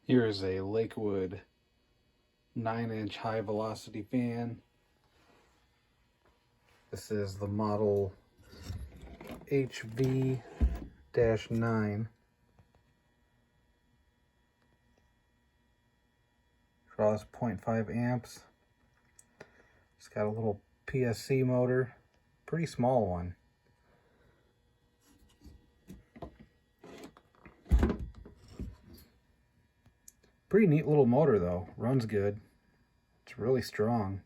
Here is a Lakewood 9-inch high velocity fan. This is the model HV-9. Draws 0.5 amps. It's got a little PSC motor, pretty small one. Pretty neat little motor though, runs good. It's really strong.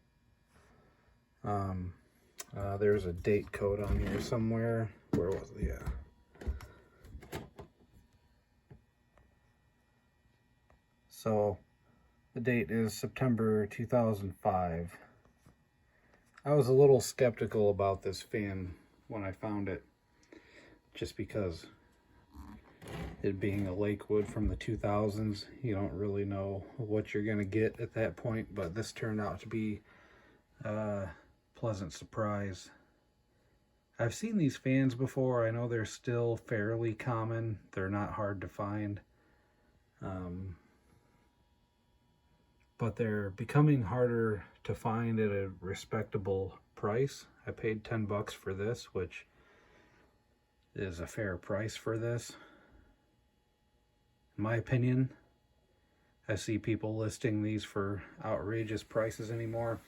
There's a date code on here somewhere. Where was it? Yeah. So the date is September 2005. I was a little skeptical about this fan when I found it, just because it being a Lakewood from the 2000s, you don't really know what you're gonna get at that point, but this turned out to be a pleasant surprise. I've seen these fans before. I know they're still fairly common. They're not hard to find. But they're becoming harder to find at a respectable price. I paid 10 bucks for this, which is a fair price for this. In my opinion, I see people listing these for outrageous prices anymore,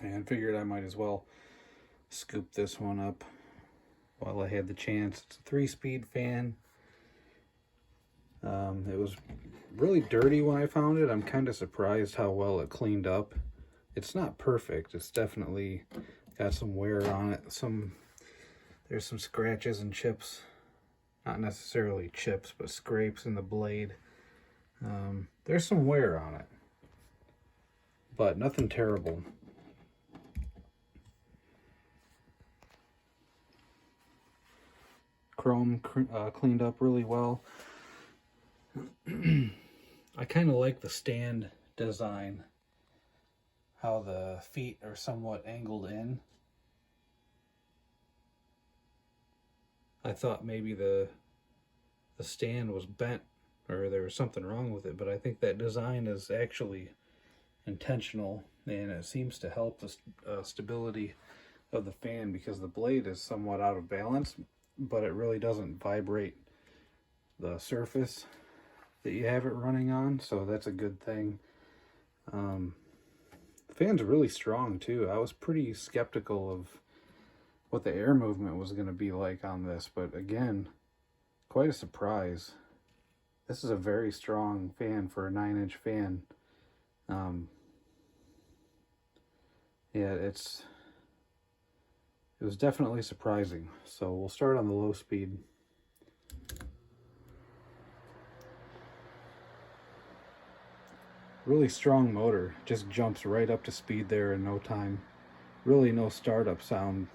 and figured I might as well scoop this one up while I had the chance. It's a 3-speed fan. It was really dirty when I found it. I'm kind of surprised how well it cleaned up. It's not perfect. It's definitely got some wear on it. There's some scratches and chips. Not necessarily chips, but scrapes in the blade. There's some wear on it, but nothing terrible. Chrome cleaned up really well. I kind of like the stand design, how the feet are somewhat angled in. I thought maybe the stand was bent or there was something wrong with it, but I think that design is actually intentional, and it seems to help the stability of the fan, because the blade is somewhat out of balance, but it really doesn't vibrate the surface that you have it running on, so that's a good thing. The fan's really strong too. I was pretty skeptical of what the air movement was going to be like on this, but again, quite a surprise. This is a very strong fan for a 9-inch fan. Yeah, it was definitely surprising. So we'll start on the low speed. Really strong motor, just jumps right up to speed there in no time. Really no startup sound,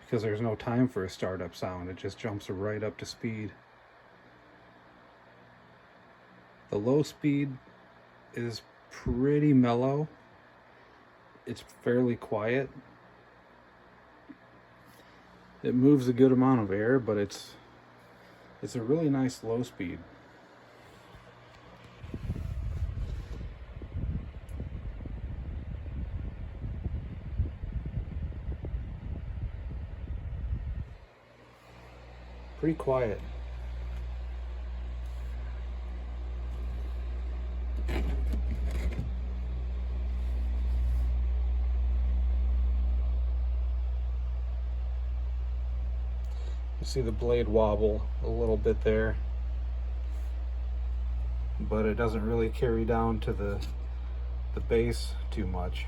because there's no time for a startup sound. It just jumps right up to speed. The low speed is pretty mellow. It's fairly quiet. It moves a good amount of air, but it's a really nice low speed. Pretty quiet. You see the blade wobble a little bit there, but it doesn't really carry down to the base too much.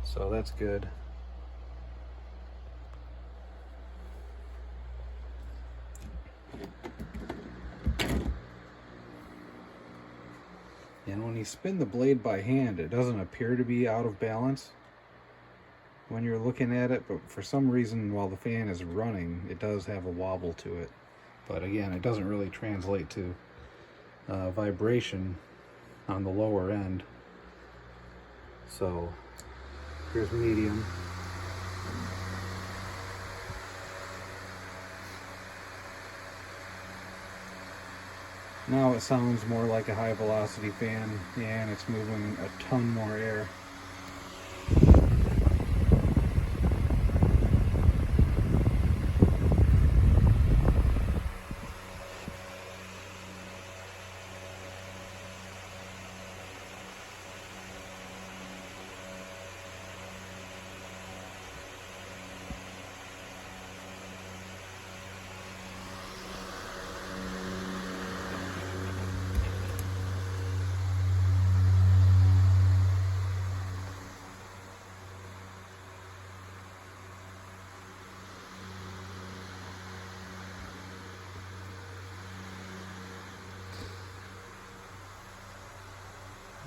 So that's good. And when you spin the blade by hand, it doesn't appear to be out of balance when you're looking at it, but for some reason while the fan is running, it does have a wobble to it. But again, it doesn't really translate to vibration on the lower end. So here's medium. Now it sounds more like a high velocity fan, and it's moving a ton more air.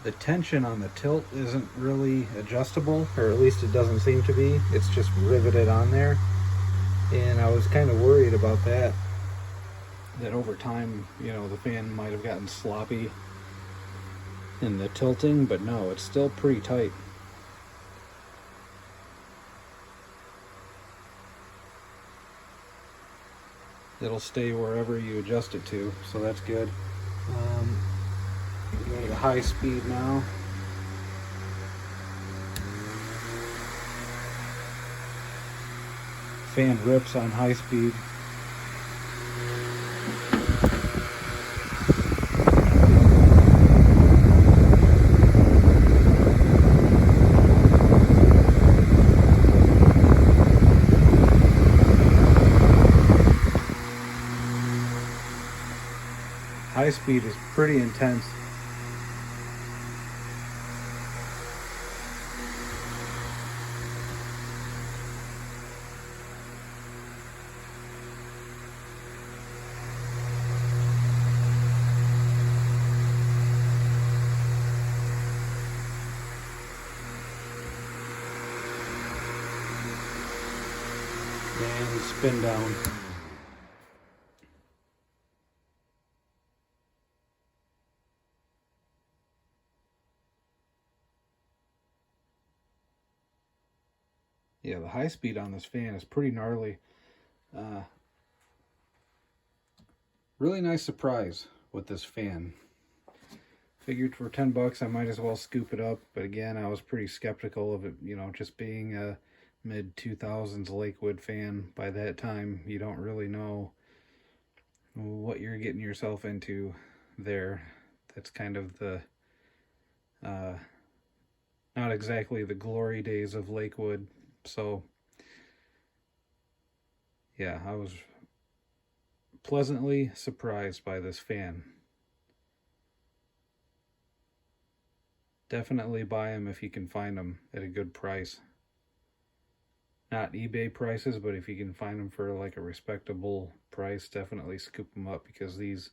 The tension on the tilt isn't really adjustable, or at least it doesn't seem to be. It's just riveted on there. And I was kind of worried about that over time, the fan might have gotten sloppy in the tilting, but no, it's still pretty tight. It'll stay wherever you adjust it to, so that's good. Go to the high speed now. Fan rips on high speed. High speed is pretty intense. And spin down. Yeah, the high speed on this fan is pretty gnarly. Really nice surprise with this fan. Figured for 10 bucks I might as well scoop it up, but again, I was pretty skeptical of it, just being a mid-2000s Lakewood fan. By that time, you don't really know what you're getting yourself into there. That's kind of the not exactly the glory days of Lakewood. So yeah, I was pleasantly surprised by this fan. Definitely buy them if you can find them at a good price. Not eBay prices, but if you can find them for like a respectable price, definitely scoop them up, because these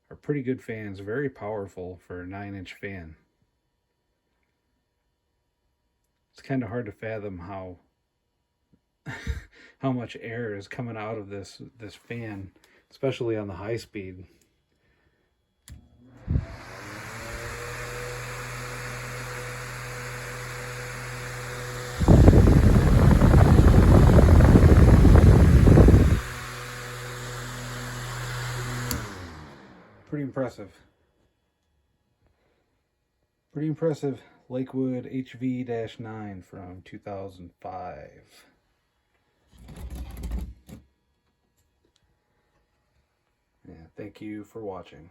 are pretty good fans, very powerful for a 9-inch fan. It's kind of hard to fathom how how much air is coming out of this fan, especially on the high speed. Pretty impressive. Pretty impressive Lakewood HV-9 from 2005. Yeah, thank you for watching.